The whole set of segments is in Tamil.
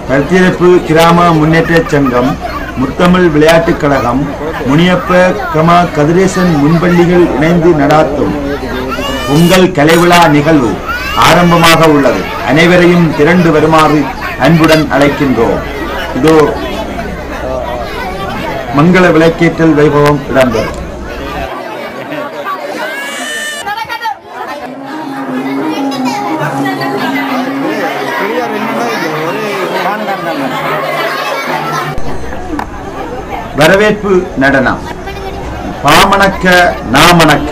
பருத்தியரப்பு கிராம முன்னேற்றச் சங்கம், முத்தமிழ் விளையாட்டுக் கழகம், முனியப்ப கதிரேசன் முன்பள்ளிகள் இணைந்து நடாத்தும் பொங்கல் கலைவிழா நிகழ்வு ஆரம்பமாக உள்ளது. அனைவரையும் திரண்டு வருமாறு அன்புடன் அழைக்கின்றோம். இதோ மங்கள விளக்கேற்றல் வைபவம் இடம்பெறும். வரவேற்பு நடனம். பாமணக்க நாமணக்க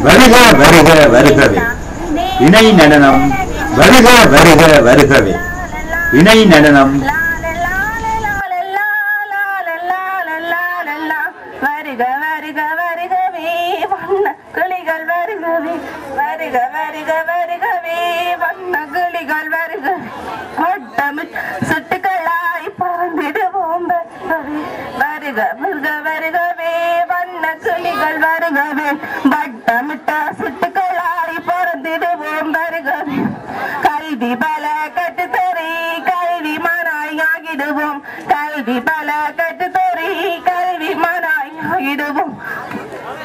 வருக வருக வருகவே இணை நடனம். வருக வருக வருகவே இணை நடனம். வருக வருக வருகவே வண்ண கிளிகள் வருகவே, வருக வருக வருகவே வண்ண கிளிகள் வருகவே, வட்டமிழ் சுட்டுகளாய் பறந்திடுவோம் வருக வருக வருகவே வண்ண கிளிகள் வருகவே, வட்டமிட்ட சுட்டுகளாய் பறந்திடுவோம் வருகவே, கல்வி பல கட்டுத்தறி கல்வி மனாய் ஆகிடுவோம், கல்வி பல கட்டுத்தறி கல்வி மனாய் ஆகிடுவோம்,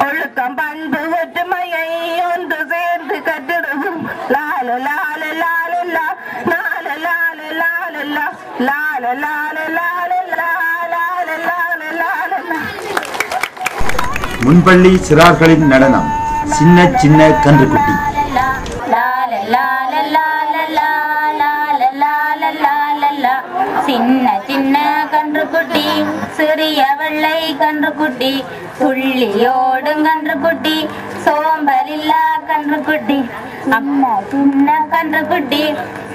ஒழுக்கம் பண்பு ஒற்றுமையை ஒன்று சேர்ந்து கட்டிடுவோம். லால லால லால லா லால லால லால லா லால லால லால லா லால லால லால லா. முன்பள்ளி சிறார்களின் நடனம். சின்ன சின்ன கன்றுக்குட்டி. சின்ன சின்ன கன்றுக்குட்டி, சிறிய வெள்ளை கன்றுக்குட்டி, துள்ளியோடும் கன்றுக்குட்டி, சோம்பலில்லா கன்றுக்குட்டி, அம்மா சின்ன கன்றுக்குட்டி,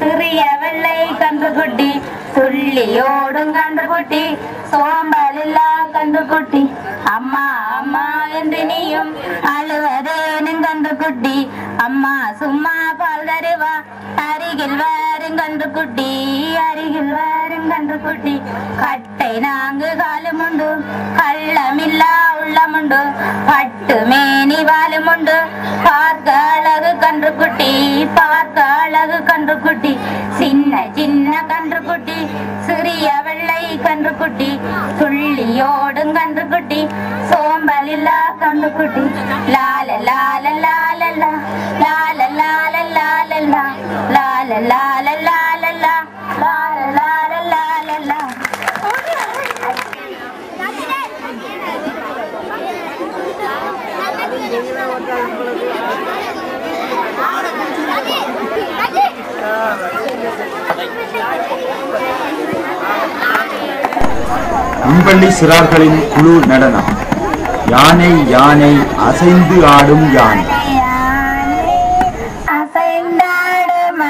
சிறிய வெள்ளை கன்றுக்குட்டி, துள்ளியோடும் கன்றுக்குட்டி, சோம்பலில்லா கன்றுக்குட்டி, அம்மா அம்மா என்று நீயும் அழுவதேனும் கன்றுக்குட்டி, அம்மா சும்மா பால் தருவா அருகில் வரும் கன்றுக்குட்டி, அருகில் வரும் கன்றுக்குட்டி, கட்டை நான்கு காலுமுண்டு கள்ளமில்லா உள்ளமுண்டு, பட்டு மேனி வாலுமுண்டு, பார்க்க அழகு கன்றுக்குட்டி, பார்க்க அழகு கன்றுக்குட்டி, சின்ன சின்ன கன்றுக்குட்டி, சிறிய வெள்ளை கன்றுக்குட்டி, துள்ளியோடும் கன்றுக்குட்டி, சோம்பலில்லா கன்றுக்குட்டி, லால லால லால லா லால லால லால லா லால லால லால லா லால லால லால லா. முன்பள்ளி சிறார்களின் குழு நடனம். யானை யானை அசைந்து ஆடும் யானை. அசைந்தாடும்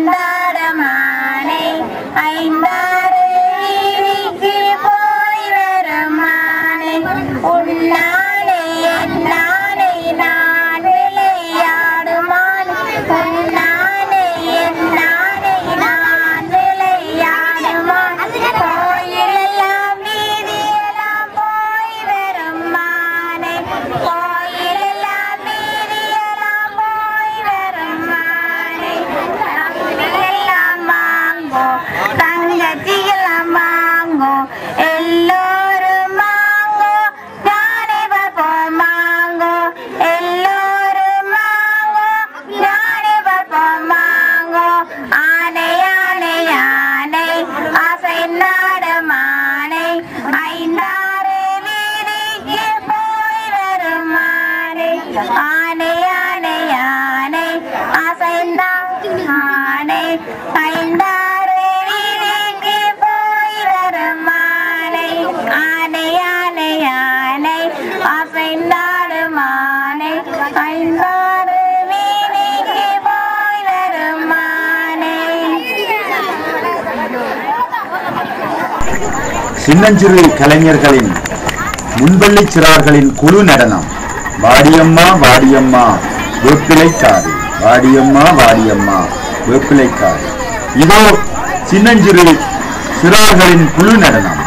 அசைந்தாடமானை ஐந்தாறு வீதிக்கு போய் வருமானை உன்னாலே என்னாலே நான் விளையாடுமானை உன்னாலே என்னாலே நான் விளையாடுமானை கோயிலெல்லாம் வீதியெல்லாம் போய் வருமானை கோயிலெல்லாம் வீதியெல்லாம் போய் வருமானை தம்பியெல்லாம் வாங்கோ தங்கச்சியெல்லாம் வாங்கோ எல்லோரும் வாங்கோ ஞானே பார்ப்போம் வாங்கோ எல்லோரும் வாங்கோ ஞானே பார்ப்போம் வாங்கோ ஆனை ஆனை ஆனை ஆசை நாடமானை ஐந்தாறு வீதிக்கு போய் வருமானை ஆனை ஆனை ஆனை ஆசை ஆனை ஐந்தாறு வீதிக்கு போய் வருமானை ஆனை ஆனை ஆனை ஆசை நாடுமானை ஐந்தாறு வீதிக்கு போய் வருமானை. சின்னஞ்சிறு கலைஞர்களின் முன்பள்ளி சிறார்களின் குழு நடனம். வாடியம்மா வாடியம்மா வேப்பிலைக்காடு, வாடியம்மா வாடியம்மா வேப்பிலைக்காடு. இதோ சின்னஞ்சிறு சிறார்களின் குழு நடனம்.